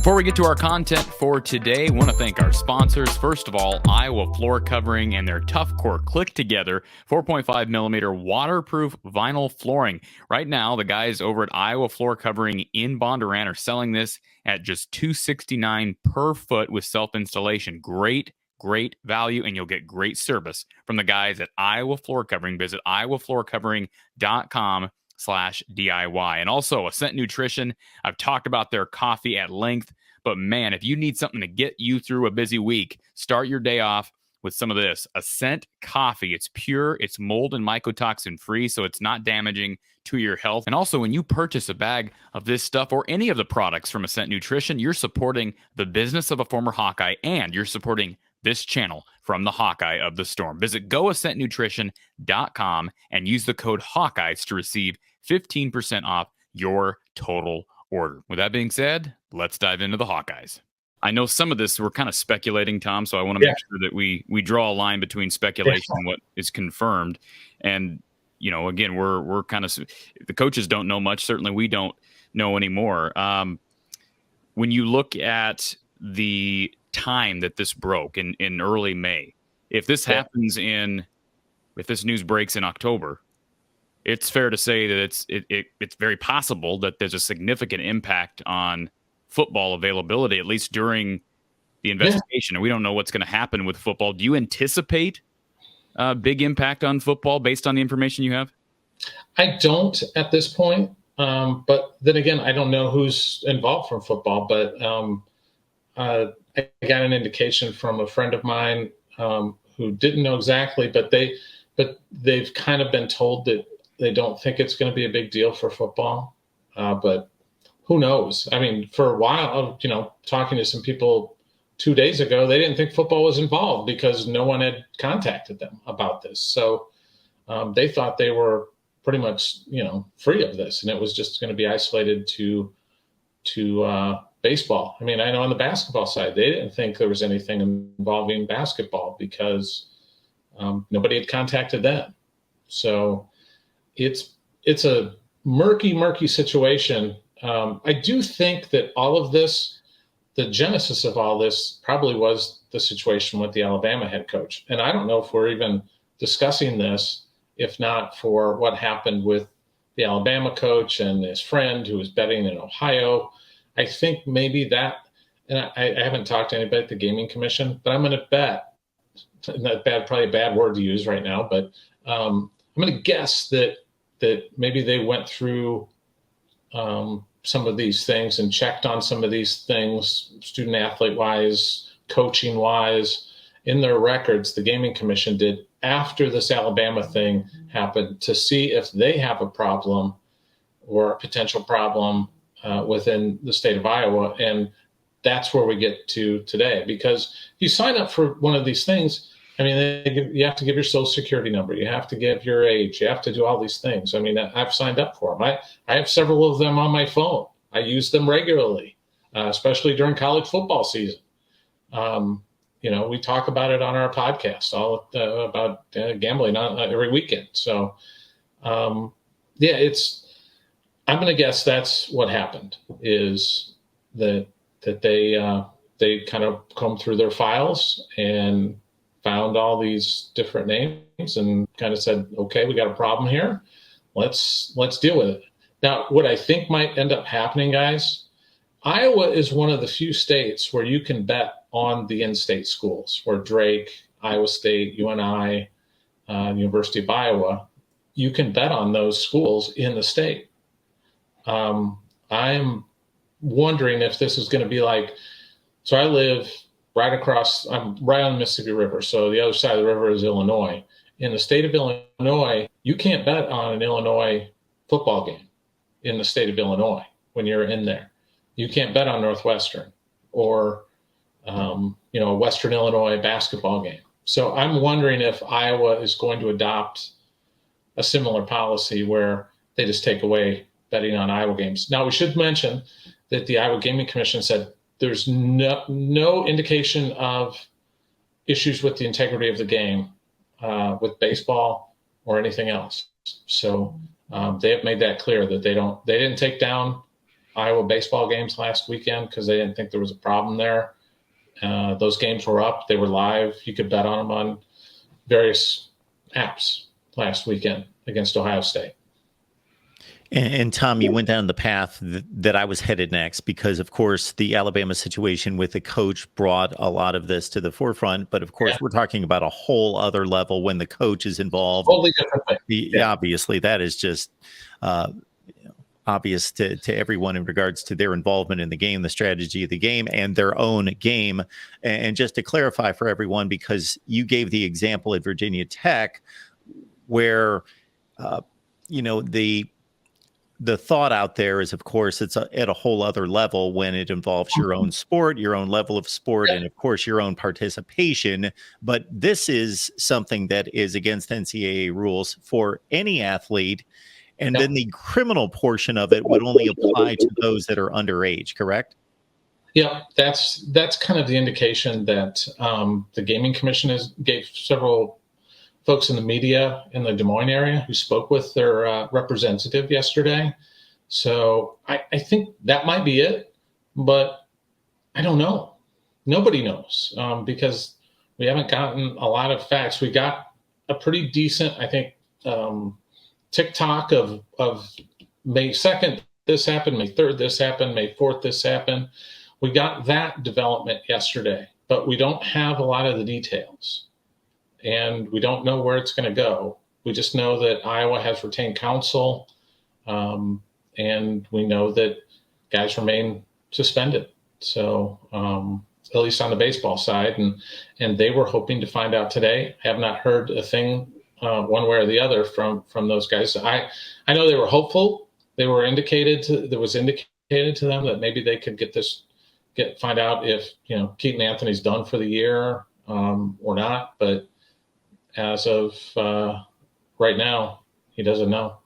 Before we get to our content for today, I want to thank our sponsors. First of all, Iowa Floor Covering and their Tough Core Click Together 4.5 millimeter waterproof vinyl flooring. Right now, the guys over at Iowa Floor Covering in Bondurant are selling this at just $269 per foot with self-installation. Great value, and you'll get great service from the guys at Iowa Floor Covering. Visit iowafloorcovering.com/DIY. And also, Ascent Nutrition. I've talked about their coffee at length, but man, if you need something to get you through a busy week, start your day off with some of this Ascent coffee. It's pure, it's mold and mycotoxin free, so it's not damaging to your health. And also, when you purchase a bag of this stuff or any of the products from Ascent Nutrition, you're supporting the business of a former Hawkeye, and you're supporting this channel from the Hawkeye of the Storm. Visit goascentnutrition.com and use the code Hawkeyes to receive 15% off your total order. With that being said, let's dive into the Hawkeyes. I know some of this we're kind of speculating, Tom, so I want to make sure that we draw a line between speculation and what is confirmed. And, you know, again, we're kind of, the coaches don't know much. Certainly we don't know anymore. When you look at the time that this broke in early May, if this happens if this news breaks in October, it's fair to say that it's very possible that there's a significant impact on football availability, at least during the investigation. And we don't know what's going to happen with football. Do you anticipate a big impact on football based on the information you have? I don't at this point. But then again, I don't know who's involved from football, but I got an indication from a friend of mine who didn't know exactly, but they've kind of been told that they don't think it's going to be a big deal for football. But who knows? I mean, for a while, talking to some people 2 days ago, they didn't think football was involved because no one had contacted them about this. So they thought they were pretty much, free of this, and it was just going to be isolated to baseball. I mean, I know on the basketball side, they didn't think there was anything involving basketball because nobody had contacted them. So it's a murky situation. I do think that all of this, the genesis of all this probably was the situation with the Alabama head coach. And I don't know if we're even discussing this, if not for what happened with the Alabama coach and his friend who was betting in Ohio. I think maybe that, and I haven't talked to anybody at the Gaming Commission, but I'm going to bet, probably a bad word to use right now, but I'm going to guess that maybe they went through some of these things and checked on some of these things, student athlete wise, coaching wise, in their records. The Gaming Commission did after this Alabama thing happened to see if they have a problem or a potential problem within the state of Iowa. And that's where we get to today, because if you sign up for one of these things, I mean, you have to give your social security number. You have to give your age. You have to do all these things. I mean, I've signed up for them. I have several of them on my phone. I use them regularly, especially during college football season. We talk about it on our podcast, all about gambling every weekend. So, I'm going to guess that's what happened, is that they kind of combed through their files and found all these different names and kind of said, okay, we got a problem here. Let's deal with it. Now, what I think might end up happening, guys, Iowa is one of the few states where you can bet on the in-state schools, where Drake, Iowa State, UNI, University of Iowa, you can bet on those schools in the state. I'm wondering if this is going to be like, so I live I'm right on the Mississippi River. So the other side of the river is Illinois. In the state of Illinois, you can't bet on an Illinois football game in the state of Illinois when you're in there. You can't bet on Northwestern or, a Western Illinois basketball game. So I'm wondering if Iowa is going to adopt a similar policy where they just take away betting on Iowa games. Now, we should mention that the Iowa Gaming Commission said there's no indication of issues with the integrity of the game with baseball or anything else. So they have made that clear that they didn't take down Iowa baseball games last weekend because they didn't think there was a problem there. Those games were up. They were live. You could bet on them on various apps last weekend against Ohio State. And Tom, you went down the path that I was headed next because, of course, the Alabama situation with the coach brought a lot of this to the forefront. But, of course, we're talking about a whole other level when the coach is involved. Totally different thing. Obviously, that is just obvious to everyone in regards to their involvement in the game, the strategy of the game, and their own game. And just to clarify for everyone, because you gave the example at Virginia Tech where, the thought out there is, of course, it's at a whole other level when it involves your own sport, your own level of sport, and, of course, your own participation. But this is something that is against NCAA rules for any athlete. And then the criminal portion of it would only apply to those that are underage, correct? Yeah, that's kind of the indication that the Gaming Commission gave several folks in the media in the Des Moines area who spoke with their representative yesterday. So I think that might be it, but I don't know. Nobody knows because we haven't gotten a lot of facts. We got a pretty decent, I think, TikTok of May 2nd, this happened, May 3rd, this happened, May 4th, this happened. We got that development yesterday, but we don't have a lot of the details. And we don't know where it's going to go. We just know that Iowa has retained counsel, and we know that guys remain suspended. So at least on the baseball side, and they were hoping to find out today. I have not heard a thing one way or the other from those guys. I know they were hopeful. They were indicated to them that maybe they could find out if Keaton Anthony's done for the year or not, but as of right now, he doesn't know.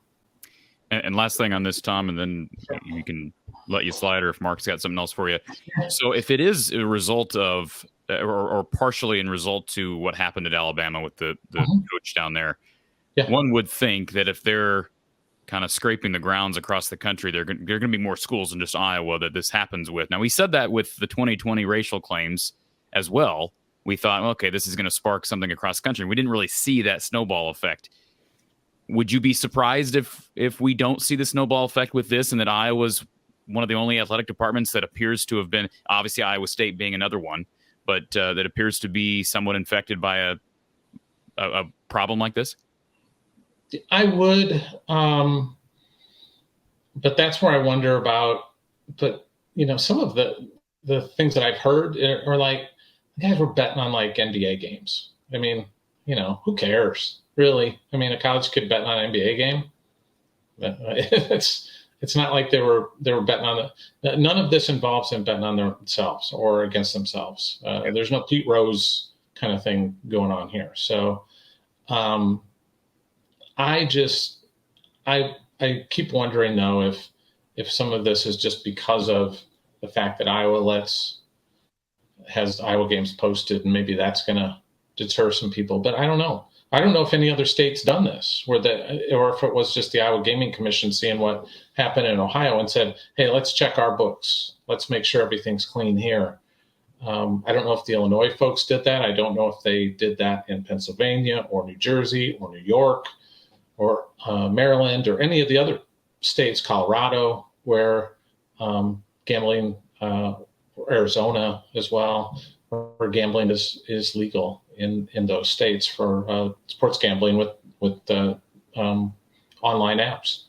And last thing on this, Tom, and then we can let you slide, or if Mark's got something else for you. So if it is a result of, or partially in result to what happened at Alabama with the coach down there, one would think that if they're kind of scraping the grounds across the country, there are going to be more schools than just Iowa that this happens with. Now, we said that with the 2020 racial claims as well. We thought, okay, this is going to spark something across the country. We didn't really see that snowball effect. Would you be surprised if we don't see the snowball effect with this, and that Iowa's one of the only athletic departments that appears to have been, obviously Iowa State being another one, but that appears to be somewhat infected by a problem like this? I would, but that's where I wonder about. But some of the things that I've heard are like, guys were betting on like NBA games. I mean, who cares, really? I mean, a college kid betting on an NBA game. It's not like they were betting on none of this involves them betting on themselves or against themselves. There's no Pete Rose kind of thing going on here. So I keep wondering though if some of this is just because of the fact that Iowa has Iowa games posted, and maybe that's going to deter some people. But I don't know. I don't know if any other state's done this, or if it was just the Iowa Gaming Commission seeing what happened in Ohio and said, "Hey, let's check our books. Let's make sure everything's clean here." I don't know if the Illinois folks did that. I don't know if they did that in Pennsylvania or New Jersey or New York or Maryland or any of the other states, Colorado, where gambling. Arizona as well, where gambling is legal in those states for sports gambling with online apps.